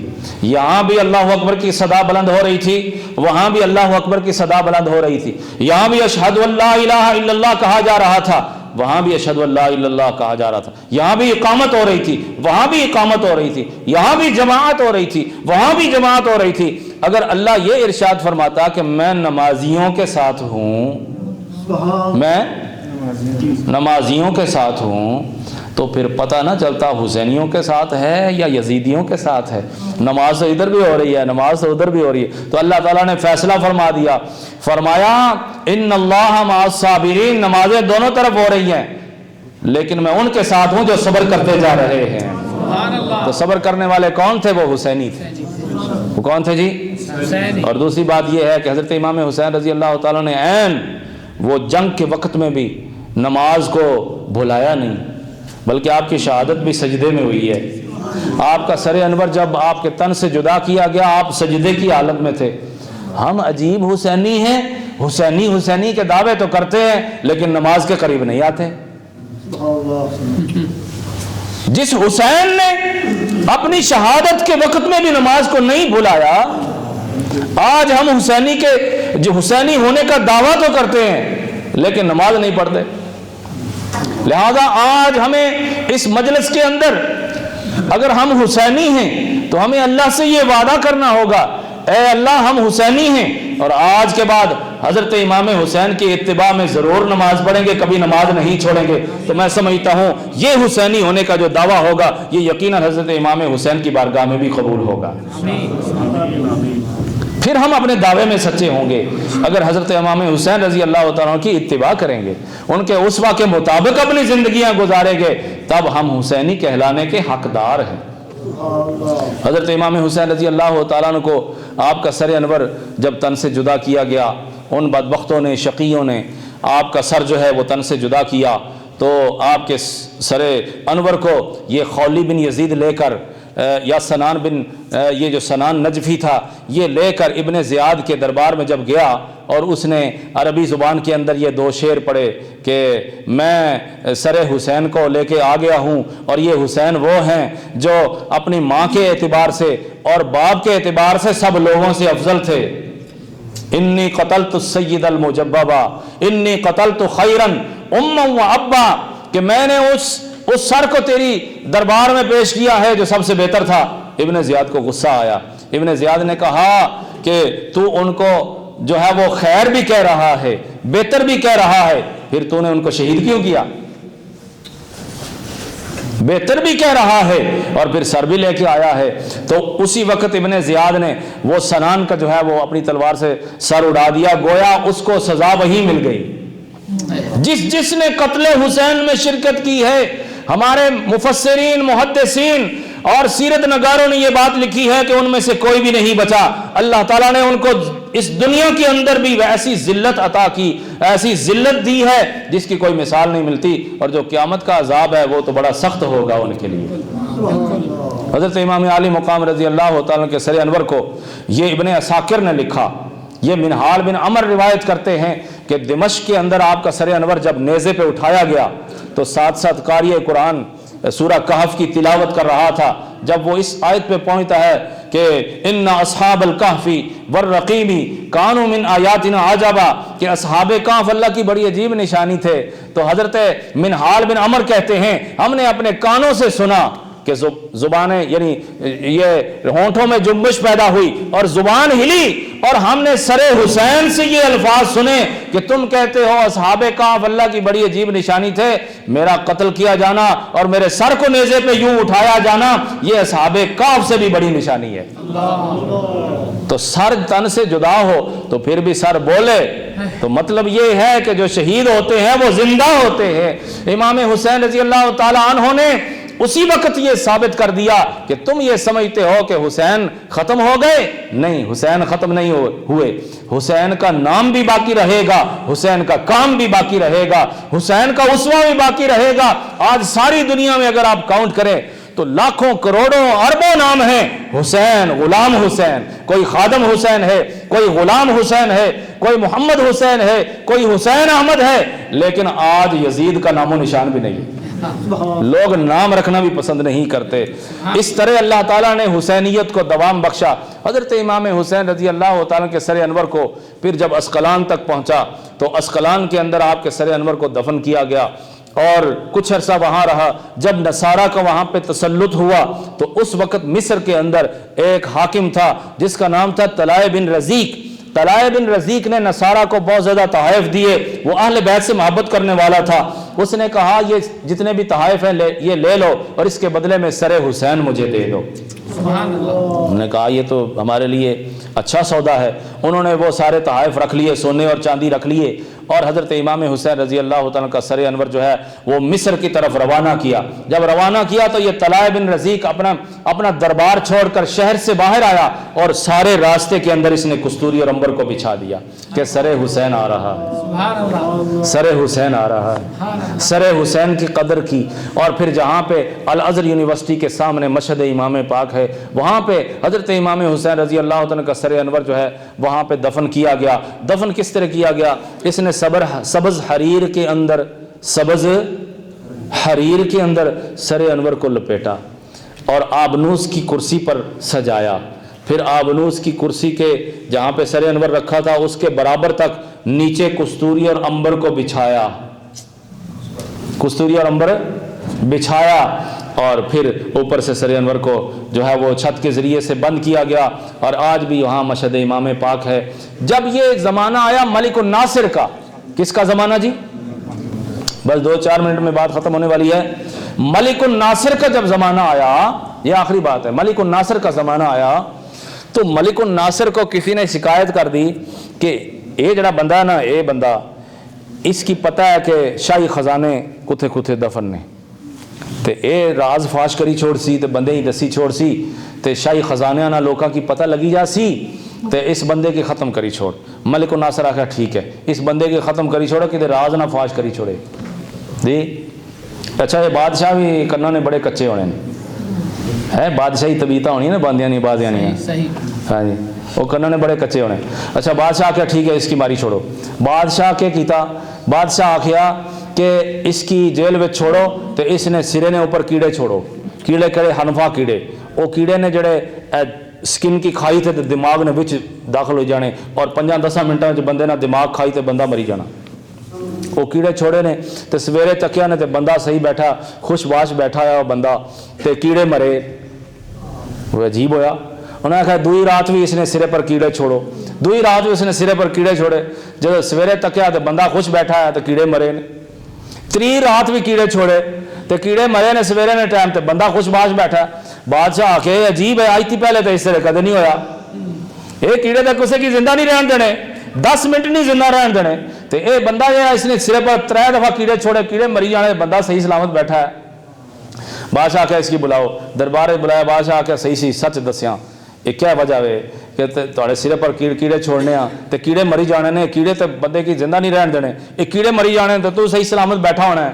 یہاں بھی اللہ اکبر کی صدا بلند ہو رہی تھی، وہاں بھی اللہ اکبر کی صدا بلند ہو رہی تھی، یہاں بھی اشہد ان لا الہ الا اللہ کہا جا رہا تھا، وہاں بھی اشہد ان لا الہ الا اللہ کہا جا رہا تھا، یہاں بھی اقامت ہو رہی تھی، وہاں بھی اقامت ہو رہی تھی، یہاں بھی جماعت ہو رہی تھی، وہاں بھی جماعت ہو رہی تھی۔ اگر اللہ یہ ارشاد فرماتا کہ میں نمازیوں کے ساتھ ہوں، میں نمازیوں کے ساتھ ہوں، تو پھر پتہ نہ چلتا حسینیوں کے ساتھ ہے یا یزیدیوں کے ساتھ ہے۔ نماز تو ادھر بھی ہو رہی ہے، نماز تو ادھر بھی ہو رہی ہے، تو اللہ تعالیٰ نے فیصلہ فرما دیا، فرمایا ان اللہ مع الصابرین، نمازیں دونوں طرف ہو رہی ہیں، لیکن میں ان کے ساتھ ہوں جو صبر کرتے جا رہے ہیں۔ تو صبر کرنے والے کون تھے؟ وہ حسینی تھے۔ وہ کون تھے جی؟ اور دوسری بات یہ ہے کہ حضرت امام حسین رضی اللہ تعالیٰ نے عین وہ جنگ کے وقت میں بھی نماز کو بھلایا نہیں، بلکہ آپ کی شہادت بھی سجدے میں ہوئی ہے۔ آپ کا سر انور جب آپ کے تن سے جدا کیا گیا، آپ سجدے کی حالت میں تھے۔ ہم عجیب حسینی ہیں، حسینی کے دعوے تو کرتے ہیں لیکن نماز کے قریب نہیں آتے۔ جس حسین نے اپنی شہادت کے وقت میں بھی نماز کو نہیں بھلایا، آج ہم حسینی کے جو حسینی ہونے کا دعویٰ تو کرتے ہیں لیکن نماز نہیں پڑھتے۔ لہذا آج ہمیں اس مجلس کے اندر اگر ہم حسینی ہیں تو ہمیں اللہ سے یہ وعدہ کرنا ہوگا، اے اللہ ہم حسینی ہیں اور آج کے بعد حضرت امام حسین کی اتباع میں ضرور نماز پڑھیں گے، کبھی نماز نہیں چھوڑیں گے۔ تو میں سمجھتا ہوں یہ حسینی ہونے کا جو دعویٰ ہوگا یہ یقیناً حضرت امام حسین کی بارگاہ میں بھی قبول ہوگا، پھر ہم اپنے دعوے میں سچے ہوں گے۔ اگر حضرت امام حسین رضی اللہ تعالیٰ کی اتباع کریں گے، ان کے اسوہ کے مطابق اپنی زندگیاں گزاریں گے، تب ہم حسینی کہلانے کے حقدار ہیں۔ حضرت امام حسین رضی اللہ تعالیٰ عنہ کو آپ کا سر انور جب تن سے جدا کیا گیا، ان بدبختوں نے، شقیوں نے آپ کا سر جو ہے وہ تن سے جدا کیا، تو آپ کے سر انور کو یہ خولی بن یزید لے کر یا سنان بن یہ جو سنان نجفی تھا یہ لے کر ابن زیاد کے دربار میں جب گیا اور اس نے عربی زبان کے اندر یہ دو شعر پڑھے کہ میں سر حسین کو لے کے آ گیا ہوں اور یہ حسین وہ ہیں جو اپنی ماں کے اعتبار سے اور باپ کے اعتبار سے سب لوگوں سے افضل تھے۔ انی قتلت السید المجببا انی قتلت خیرن اما و ابا، کہ میں نے اس سر کو تیری دربار میں پیش کیا ہے جو سب سے بہتر تھا۔ ابن زیاد کو غصہ آیا، ابن زیاد نے کہا کہ تو ان کو جو ہے وہ خیر بھی کہہ رہا ہے، بہتر بھی کہہ رہا ہے، پھر تو نے ان کو شہید کیوں کیا؟ بہتر بھی کہہ رہا ہے اور پھر سر بھی لے کے آیا ہے۔ تو اسی وقت ابن زیاد نے وہ سنان کا جو ہے وہ اپنی تلوار سے سر اڑا دیا، گویا اس کو سزا وہی مل گئی۔ جس نے قتل حسین میں شرکت کی ہے، ہمارے مفسرین، محدثین اور سیرت نگاروں نے یہ بات لکھی ہے کہ ان میں سے کوئی بھی نہیں بچا۔ اللہ تعالیٰ نے ان کو اس دنیا کے اندر بھی ایسی ذلت عطا کی، ایسی ذلت دی ہے جس کی کوئی مثال نہیں ملتی، اور جو قیامت کا عذاب ہے وہ تو بڑا سخت ہوگا ان کے لیے۔ حضرت امام عالی مقام رضی اللہ تعالیٰ کے سر انور کو یہ ابن عساکر نے لکھا، یہ منہال بن عمر روایت کرتے ہیں کہ دمشق کے اندر آپ کا سر انور جب نیزے پہ اٹھایا گیا تو ساتھ ساتھ قاری قرآن سورہ کہف کی تلاوت کر رہا تھا۔ جب وہ اس آیت پہ پہنچتا ہے کہ ان اصحاب الکہف والرقیم کانوا من آیاتنا عجبا، کہ اصحاب کہف اللہ کی بڑی عجیب نشانی تھے، تو حضرت منہال بن عمر کہتے ہیں ہم نے اپنے کانوں سے سنا کہ زبانیں یعنی یہ ہونٹوں میں جنبش پیدا ہوئی اور زبان ہلی، اور ہم نے سر حسین سے یہ الفاظ سنے کہ تم کہتے ہو اصحاب کہف اللہ کی بڑی عجیب نشانی تھے، میرا قتل کیا جانا اور میرے سر کو نیزے پہ یوں اٹھایا جانا یہ اصحاب کہف سے بھی بڑی نشانی ہے۔ تو سر تن سے جدا ہو تو پھر بھی سر بولے، تو مطلب یہ ہے کہ جو شہید ہوتے ہیں وہ زندہ ہوتے ہیں۔ امام حسین رضی اللہ تعالی عنہ نے اسی وقت یہ ثابت کر دیا کہ تم یہ سمجھتے ہو کہ حسین ختم ہو گئے، نہیں، حسین ختم نہیں ہوئے، حسین کا نام بھی باقی رہے گا، حسین کا کام بھی باقی رہے گا، حسین کا اسوہ بھی باقی رہے گا۔ آج ساری دنیا میں اگر آپ کاؤنٹ کریں تو لاکھوں کروڑوں اربوں نام ہیں حسین، غلام حسین، کوئی خادم حسین ہے، کوئی غلام حسین ہے، کوئی محمد حسین ہے، کوئی حسین احمد ہے، لیکن آج یزید کا نام و نشان بھی نہیں ہے۔ لوگ نام رکھنا بھی پسند نہیں کرتے. اس طرح اللہ تعالیٰ نے حسینیت کو دوام بخشا. حضرت امام حسین رضی اللہ تعالیٰ کے سر انور کو پھر جب اسقلان تک پہنچا تو اسقلان کے اندر آپ کے سر انور کو دفن کیا گیا اور کچھ عرصہ وہاں رہا. جب نصارہ کا وہاں پہ تسلط ہوا تو اس وقت مصر کے اندر ایک حاکم تھا جس کا نام تھا طلائع بن رزیق. طلائع بن رزیق نے نصارہ کو بہت زیادہ تحائف دیے. وہ اہل بیت سے محبت کرنے والا تھا. اس نے کہا یہ جتنے بھی تحائف ہیں یہ لے لو اور اس کے بدلے میں سر حسین مجھے دے دو. انہوں نے کہا یہ تو ہمارے لیے اچھا سودا ہے. انہوں نے وہ سارے تحائف رکھ لیے, سونے اور چاندی رکھ لیے, اور حضرت امام حسین رضی اللہ تعالیٰ کا سر انور جو ہے وہ مصر کی طرف روانہ کیا. جب روانہ کیا تو یہ طلائع بن رزیق اپنا دربار چھوڑ کر شہر سے باہر آیا اور سارے راستے کے اندر اس نے کستوری اور عنبر کو بچھا دیا کہ سر حسین آ رہا ہے, سر حسین آ رہا ہے. سر حسین کی قدر کی. اور پھر جہاں پہ الازہر یونیورسٹی کے سامنے مشہد امام پاک ہے وہاں پہ حضرت امام حسین رضی اللہ تعالیٰ کا سر انور جو ہے وہاں پہ دفن کیا گیا. دفن کس طرح کیا گیا؟ اس نے سبز حریر کے اندر سر انور کو لپیٹا اور آبنوس کی کرسی پر سجایا. پھر آبنوس کی کرسی کے جہاں پہ سر انور رکھا تھا اس کے برابر تک نیچے کستوری اور عنبر کو بچھایا, کستوری اور عنبر بچھایا, اور پھر اوپر سے سر انور کو جو ہے وہ چھت کے ذریعے سے بند کیا گیا. اور آج بھی وہاں مشہد امام پاک ہے. جب یہ زمانہ آیا ملک الناصر کا, کس کا زمانہ جی؟ بس 2-4 منٹ میں بات ختم ہونے والی ہے. ملک الناصر کا جب زمانہ آیا, یہ آخری بات ہے, ملک الناصر کا زمانہ آیا تو ملک الناصر کو کسی نے شکایت کر دی کہ یہ جڑا بندہ ہے نا, یہ بندہ اس کی پتہ ہے کہ شاہی خزانے کتے کتے دفن نے تے اے راز فاش کری چھوڑ سی تے بندے ہی دسی چھوڑ سی تے شاہی خزانے نہ لوکاں کی پتہ لگی جا سی تے اس بندے کی ختم کری چھوڑ. ملک الناصر آخر ٹھیک ہے, اس بندے کی ختم کری چھوڑا کہ راز نہ فاش کری چھوڑے جی. اچھا یہ بادشاہ بھی کرنا نے بڑے کچے ہونے ہے, بادشاہی طبیعتیں ہونی نا, باندیاں نہیں بازیاں نہیں. ہاں جی, وہ کرنا نے بڑے کچے ہونے. اچھا بادشاہ آخیا ٹھیک ہے اس کی ماری چھوڑو. بادشاہ کے کیتا, بادشاہ آخیا کہ اس کی جیل میں چھوڑو تو اس نے سرے نے اوپر کیڑے چھوڑو. کیڑے کہڑے؟ حنفا کیڑے. وہ کیڑے نے جڑے سکن کی کھائی تھے دماغ نے وچ داخل ہو جانے اور 5-10 منٹوں میں بندے نے دماغ کھائی تو بندہ مری جانا. وہ کیڑے چھوڑے نے تو سویرے تکیا نے تو بندہ صحیح بیٹھا, خوش باش بیٹھا ہے وہ بندہ, تو کیڑے مرے. وہ عجیب ہویا. انہوں نے کہا دوئی رات بھی اس نے سرے پر کیڑے چھوڑو, دوئی رات بھی اس نے سرے پر کیڑے چھوڑے. جب سویرے تکیا تو بندہ خوش بیٹھا ہے تو کیڑے مرے نے. 3 رات بھی کیڑے چھوڑے تو کیڑے مرے نے سویرے نے ٹائم تو بندہ خوش باش بیٹھا ہے. بادشاہ آ کے عجیب ہے, آج تھی پہلے تو اس طرح کدے نہیں ہویا. یہ کیڑے تو کسی کی زندہ نہیں رہن دینے, 10 منٹ نہیں زندہ رہن دینے. تو یہ بندہ جو ہے اس نے سرے پر 3 دفعہ کیڑے چھوڑے, کیڑے مری جانے, بندہ صحیح سلامت بیٹھا ہے. بادشاہ آ کے اس کی بلاؤ, دربار بلایا. بادشاہ آ کے صحیح سچ دسیاں یہ کیا وجہ ہے کہ تھوڑے سرے پر کیڑے چھوڑنے ہیں تو کیڑے مری جانے نے, کیڑے تو بندے کی زندہ نہیں رہن دینے, یہ کیڑے مری جانے تو صحیح سلامت بیٹھا ہونا ہے.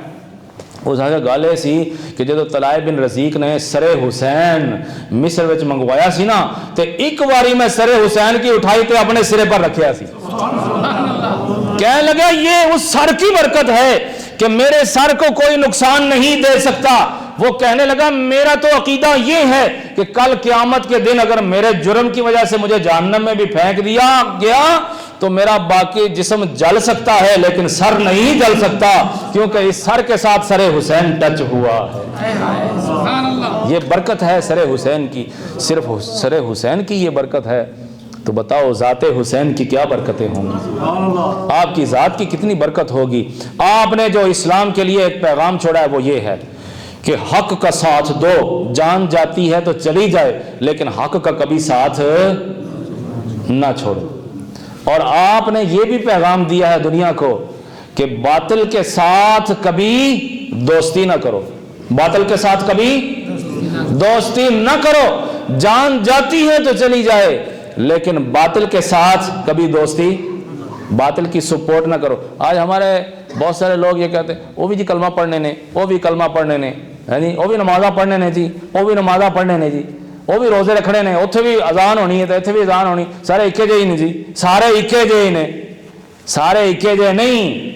اس گل یہ سی کہ جدو طلائع بن رزیق نے سر حسین مصر وچ منگوایا سی نا تو ایک باری میں سر حسین کی اٹھائی تے اپنے سرے پر رکھیا سی. کہنے لگا یہ اس سر کی برکت ہے کہ میرے سر کو کوئی نقصان نہیں دے سکتا. وہ کہنے لگا میرا تو عقیدہ یہ ہے کہ کل قیامت کے دن اگر میرے جرم کی وجہ سے مجھے جہنم میں بھی پھینک دیا گیا تو میرا باقی جسم جل سکتا ہے لیکن سر نہیں جل سکتا, کیونکہ اس سر کے ساتھ سر حسین ٹچ ہوا ہے. یہ برکت ہے سر حسین کی, صرف سر حسین کی یہ برکت ہے. تو بتاؤ ذات حسین کی کیا برکتیں ہوں گی, آپ کی ذات کی کتنی برکت ہوگی. آپ نے جو اسلام کے لیے ایک پیغام چھوڑا ہے وہ یہ ہے کہ حق کا ساتھ دو, جان جاتی ہے تو چلی جائے لیکن حق کا کبھی ساتھ نہ چھوڑو. اور آپ نے یہ بھی پیغام دیا ہے دنیا کو کہ باطل کے ساتھ کبھی دوستی نہ کرو, باطل کے ساتھ کبھی دوستی نہ کرو, جان جاتی ہے تو چلی جائے لیکن باطل کے ساتھ کبھی دوستی, باطل کی سپورٹ نہ کرو. آج ہمارے بہت سارے لوگ یہ کہتے ہیں وہ بھی جی کلمہ پڑھنے نے, وہ بھی کلمہ پڑھنے نے, یعنی وہ بھی نمازہ پڑھنے نے جی, وہ بھی نمازہ پڑھنے نے جی, وہ بھی روزے رکھنے نے, اتنے بھی اذان ہونی ہے تو اتنے بھی اذان ہونی, سارے اکے جے ہی نہیں جی, سارے اکے جے ہی نے, سارے اکے جے نہیں.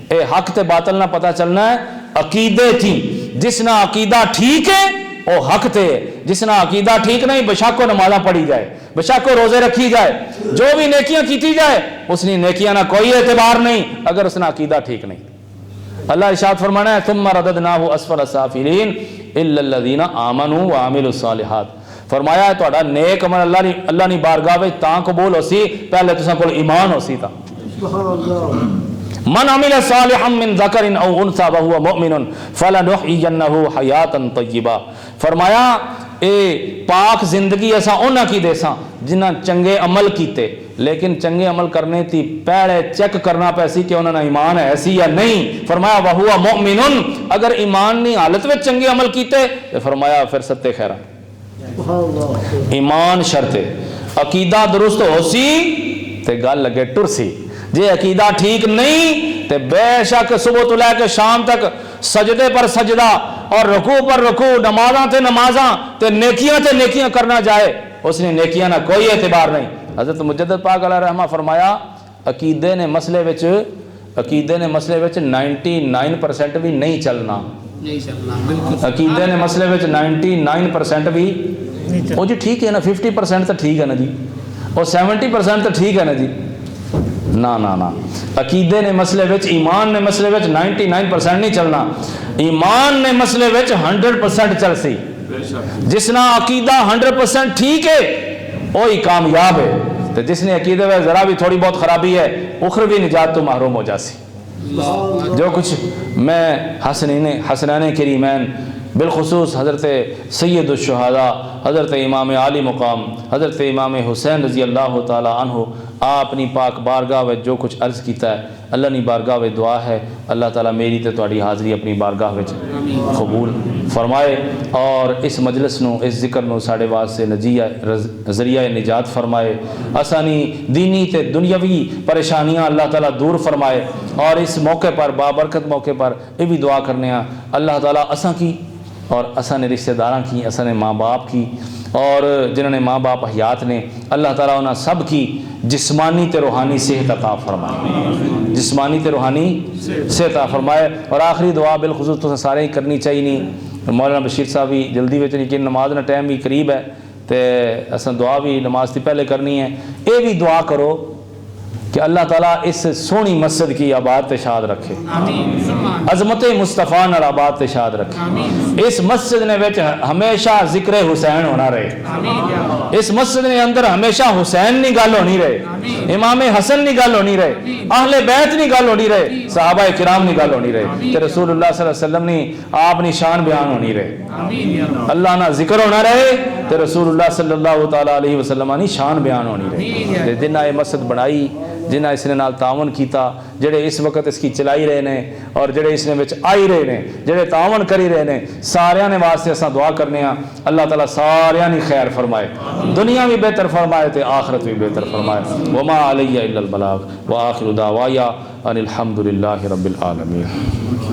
اے حق تے باطل نہ پتہ چلنا ہے عقیدے تھی. جس نہ عقیدہ ٹھیک ہے وہ حق تے، جس نہ عقیدہ ٹھیک نہیں بشک نمازاں پڑھی جائے، بشک روزے رکھی جائے، جو بھی نیکیاں کیتی جائے اس نے نیکیاں نہ کوئی اعتبار نہیں اگر اس نے عقیدہ ٹھیک نہیں۔ اللہ ارشاد فرمانا ہے ثم رددناہ اسفل سافلین الا الذین آمنوا وعملوا الصالحات، فرمایا ہے تہاڈا نیک عمل اللہ نے بارگاہ وچ تاں قبول ہو سی پہلے تساں کول ایمان ہو سی تا۔ من عمل صالحا من ذکر او انثى وهو مؤمن فلنحيينه حیاتا طیبہ، فرمایا اے پاک زندگی اساں انہاں کی دیساں جنہاں چنگے عمل کیتے، لیکن چنگے عمل کرنے تھی پہلے چیک کرنا پیسی کہ انہوں نے ایمان ہے ایسی یا نہیں۔ فرمایا وہو مؤمن، اگر ایمان نہیں حالت میں چنگے عمل کیتے تو فرمایا پھر ستے خیرہ، ایمان شرط ہے، عقیدہ درست ہو سی تے گل لگے ٹر سی، جے عقیدہ ٹھیک نہیں تے بے شک صبح تو لے کے شام تک سجدے پر سجدہ اور رکوع پر رکوع، نمازاں تے نمازاں تے نیکیاں کرنا جائے اس نے نیکیاں نہ کوئی اعتبار نہیں۔ حضرت مجدد پاک علیہ رحمہ فرمایا عقیدے نے مسئلے وچ 99% بھی نہیں چلنا، عقیدے نے مسئلے وچ 99% بھی وہ جی ٹھیک ہے نا، 50% تو ٹھیک ہے نا جی، اور 70% تو ٹھیک ہے نا جی، نا نا نا، عقیدے نے مسئلے وچ، ایمان نے مسئلے وچ 99% نہیں چلنا، ایمان نے مسئلے وچ 100% چل سی۔ جس نے عقیدہ 100% ٹھیک ہے وہی کامیاب ہے، تو جس نے عقیدے میں ذرا بھی تھوڑی بہت خرابی ہے اخروی نجات تو محروم ہو جاسی۔ جو کچھ میں حسنین کریمین بالخصوص حضرت سید الشہداء حضرت امام عالی مقام حضرت امام حسین رضی اللہ تعالی عنہ آپ اپنی پاک بارگاہ میں جو کچھ عرض کیتا ہے، اللہ نی بارگاہ میں دعا ہے اللہ تعالیٰ میری تے تہاڈی حاضری اپنی بارگاہ میں قبول فرمائے، اور اس مجلس نو اس ذکر نو ساڑے واسطے ذریعہ نجات فرمائے، اسانی دینی تے دنیاوی پریشانیاں اللہ تعالیٰ دور فرمائے، اور اس موقع پر بابرکت موقع پر یہ بھی دعا کرنے ہیں اللہ تعالیٰ اساں کی اور اساں نے رشتہ داراں کی، اساں نے ماں باپ کی، اور جنہوں نے ماں باپ حیات نے اللہ تعالیٰ انہاں سب کی جسمانی تے روحانی صحت عطا فرمائے، جسمانی تے روحانی صحت عطا فرمائے۔ اور آخری دعا بالخصوص تو سارے ہی کرنی چاہیے نہیں، مولانا بشیر صاحب بھی جلدی وچ لیکن نماز کا ٹائم بھی قریب ہے تے اساں دعا بھی نماز سے پہلے کرنی ہے، یہ بھی دعا کرو کہ اللہ تعالیٰ اس سونی مسجد کی آباد شاد رکھے، عظمت مصطفیٰ نال آباد شاد رکھے، اس مسجد نے وچ ہمیشہ ذکر حسین ہونا رہے، اس مسجد نے اندر ہمیشہ حسین نی گل ہونی رہے، امام حسن نی گل ہونی رہے، اہل بیت نی گل ہونی رہے، صحابہ کرام نی گل ہونی رہے، تے رسول اللہ صلی اللہ علیہ وسلم نی آپ نی شان بیان ہونی رہے، اللہ نا ذکر ہونا رہے تے رسول اللہ صلی اللہ تعالی علیہ وسلم نی شان بیان ہونی رہے۔ جنہاں یہ مسجد بنائی، جنہاں اس نے نال تعاون کیتا، جڑے اس وقت اس کی چلائی رہے نے اور جڑے اس نے وچ آئی رہے نے، جڑے تعاون کری رہے نے، ساریاں نے واسطے اساں دعا کرنے ہاں اللہ تعالیٰ ساریاں نے خیر فرمائے، دنیا بھی بہتر فرمائے تے آخرت بھی بہتر فرمائے۔ وما علی الا البلاغ وآخر دعوایا ان الحمد للہ رب العالمین۔